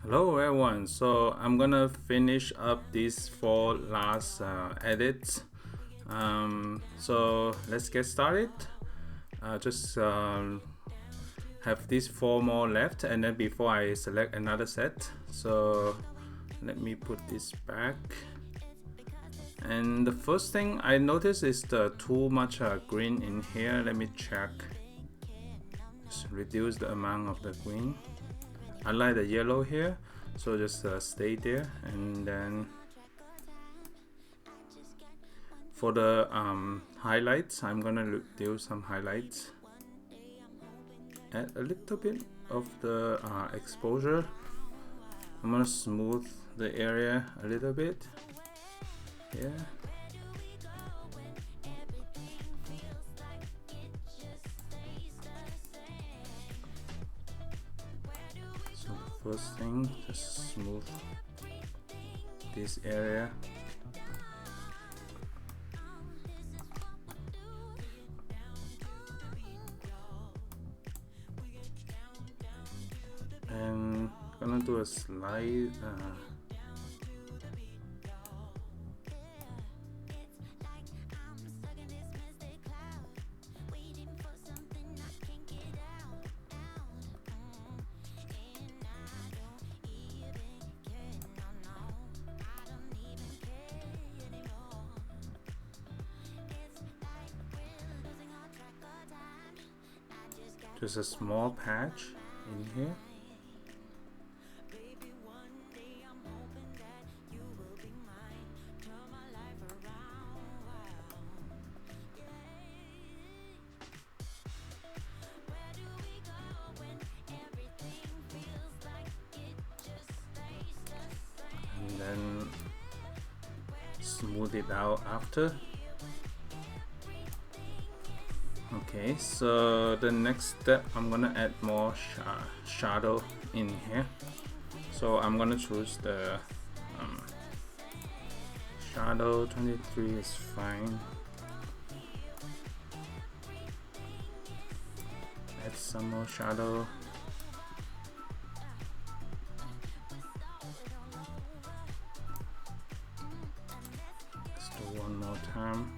Hello everyone, so I'm gonna finish up these four last edits. So let's get started. Just have these four more left, and then before I select another set, so let me put this back. And the first thing I notice is the too much green in here. Let me check. Just reduce the amount of the green. I like the yellow here, so just stay there. And then for the highlights, I'm gonna do some highlights. Add a little bit of the exposure. I'm gonna smooth the area a little bit. Yeah. So the first thing, just smooth this area. And gonna do a slide. Just a small patch in here. And then smooth it out after. Okay, so the next step, I'm gonna add more shadow in here. So I'm gonna choose the shadow. 23 is fine. Add some more shadow. Let's do one more time.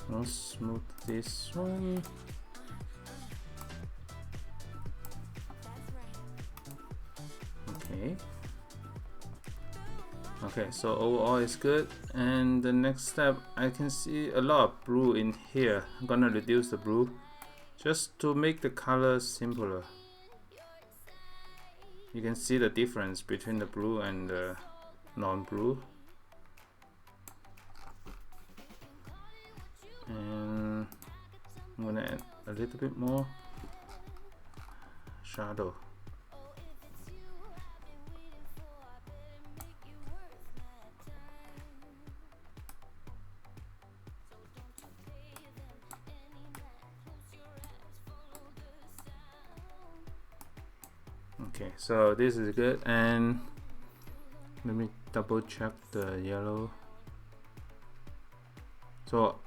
I'll smooth this one. Okay, so overall is good. And the next step, I can see a lot of blue in here. I'm gonna reduce the blue just to make the color simpler. You can see the difference between the blue and the non-blue. And I'm gonna add a little bit more shadow. Okay, so this is good, and let me double check the yellow. So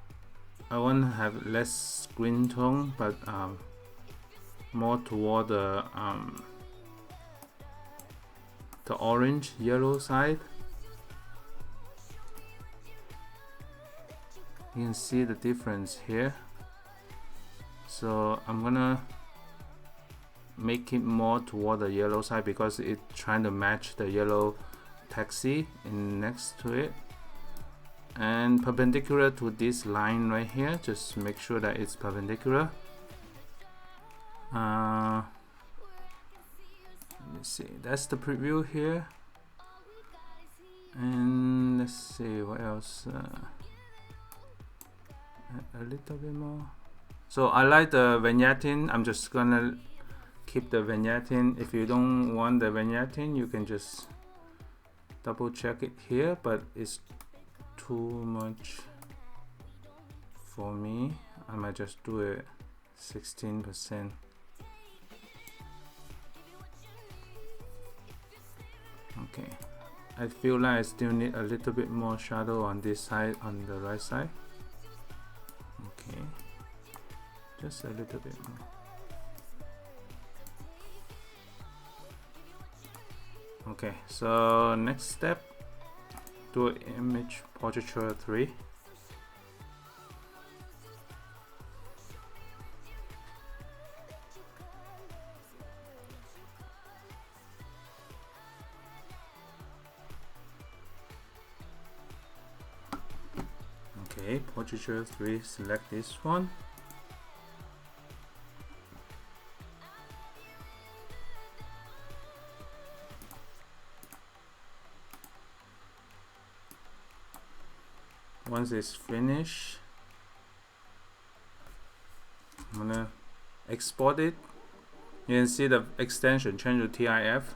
I want to have less green tone, but more toward the orange yellow side. You can see the difference here. So I'm gonna make it more toward the yellow side because it's trying to match the yellow taxi in next to it, and perpendicular to this line right here. Just make sure that it's perpendicular. Let me see, that's the preview here. And let's see what else. A little bit more. So I like the vignetting. I'm just gonna keep the vignetting. If you don't want the vignetting, you can just double check it here, but it's too much for me. I might just do it 16%. Okay, I feel like I still need a little bit more shadow on this side, on the right side. Okay, just a little bit more. Okay, so next step, do image portraiture 3. Okay, portraiture 3, select this one. Once it's finished, I'm gonna export it. You can see the extension change to TIF.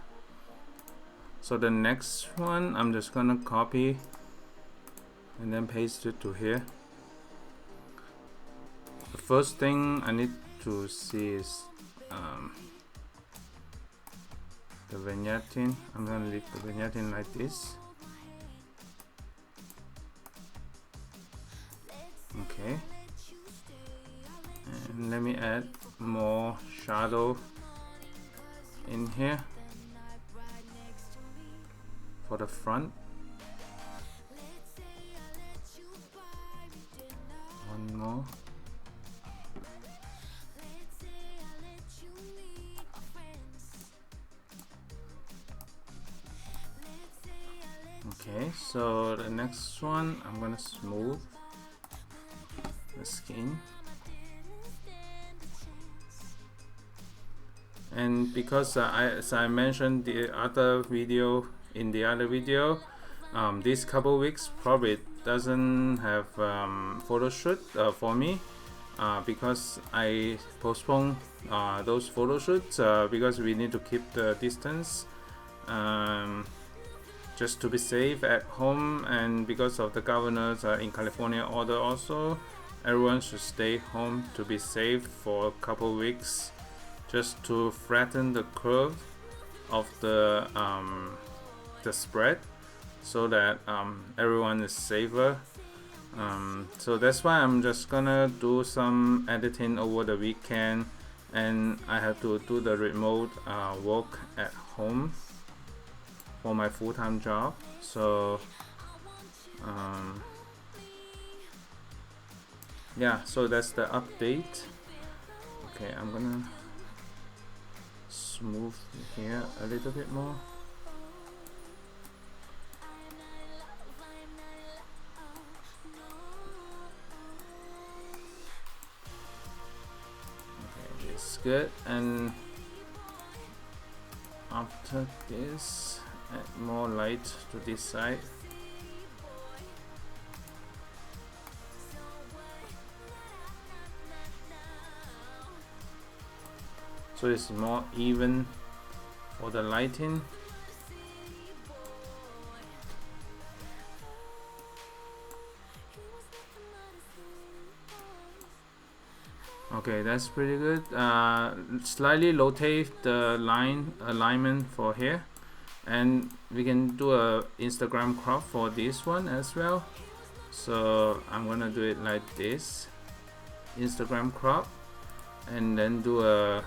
So the next one, I'm just gonna copy and then paste it to here. The first thing I need to see is the vignetting. I'm gonna leave the vignetting like this. Okay, and let me add more shadow in here for the front. One more. Okay, so the next one, I'm gonna smooth the skin. And because as I mentioned the other video, these couple weeks probably doesn't have photo shoot for me because I postpone those photo shoots because we need to keep the distance just to be safe at home, and because of the governor's in California order also, everyone should stay home to be safe for a couple weeks, just to flatten the curve of the spread, so that everyone is safer. So that's why I'm just gonna do some editing over the weekend, and I have to do the remote work at home for my full-time job. So yeah, so that's the update. Okay, I'm gonna smooth here a little bit more. Okay, this is good. And after this, add more light to this side. So it's more even for the lighting. Okay, that's pretty good. Slightly rotate the line alignment for here, and we can do a Instagram crop for this one as well. So I'm gonna do it like this, Instagram crop, and then do a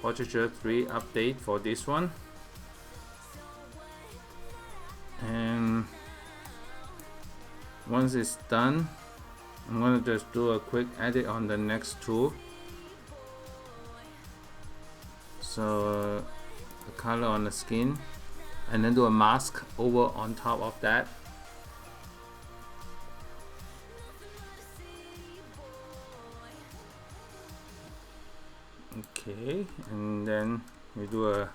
portraiture 3 update for this one. And once it's done, I'm gonna just do a quick edit on the next two. So the color on the skin, and then do a mask over on top of that. Okay, and then we do a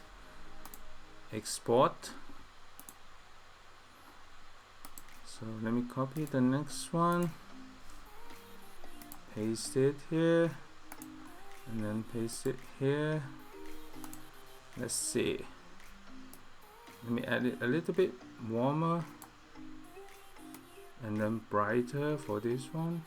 export. So let me copy the next one, paste it here, and then paste it here. Let's see, let me add it a little bit warmer and then brighter for this one.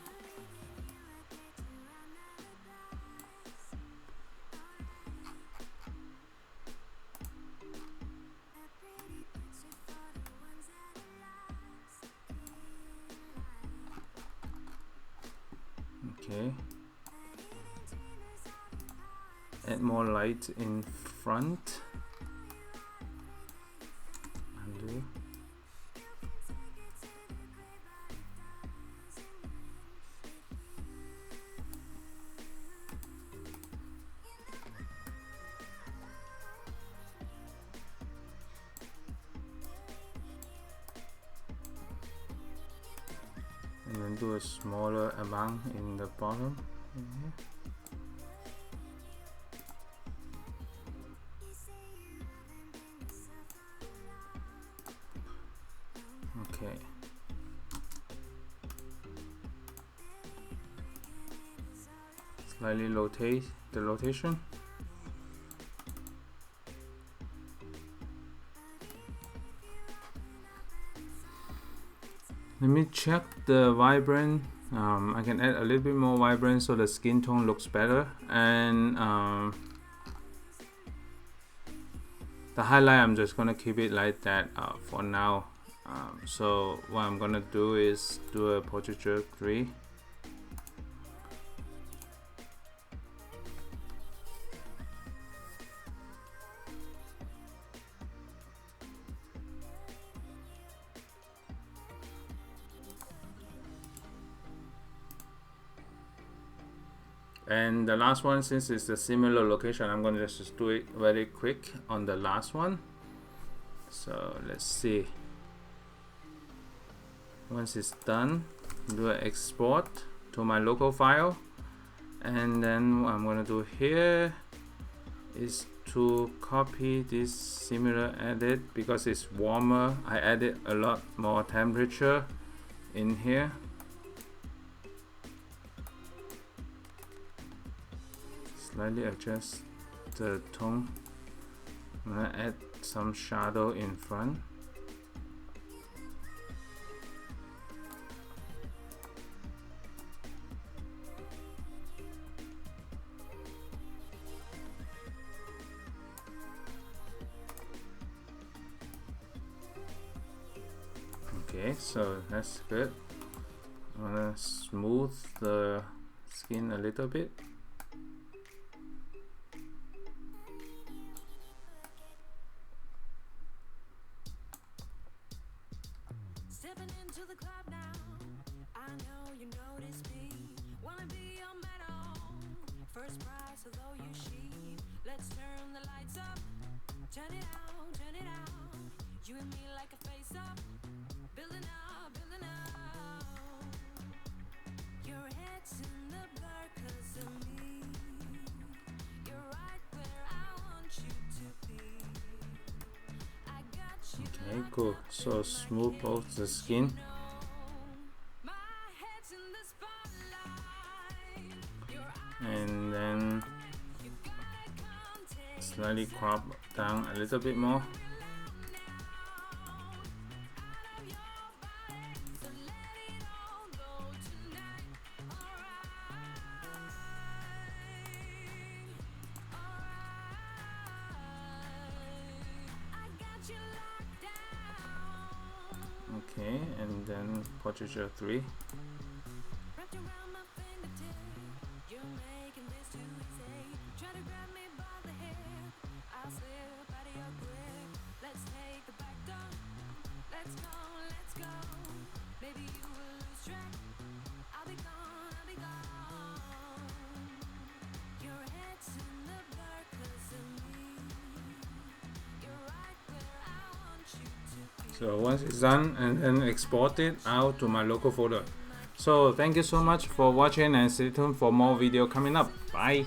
Okay. Add more light in front. Undo. And then do a smaller amount in the bottom. Okay. Slightly rotate the rotation. Let me check the vibrant. I can add a little bit more vibrant so the skin tone looks better, and the highlight I'm just gonna keep it like that for now. So what I'm gonna do is do a portraiture 3. And the last one, since it's a similar location, I'm gonna just do it very quick on the last one. So let's see. Once it's done, do an export to my local file, and then what I'm gonna do here is to copy this similar edit. Because it's warmer, I added a lot more temperature in here. Slightly adjust the tone. I'm gonna add some shadow in front. Okay, so that's good. I'm gonna smooth the skin a little bit. Okay, cool. So smooth both the skin. And then slightly crop down a little bit more. Okay, and then portraiture 3. So once it's done, and then export it out to my local folder. So thank you so much for watching, and stay tuned for more video coming up. Bye.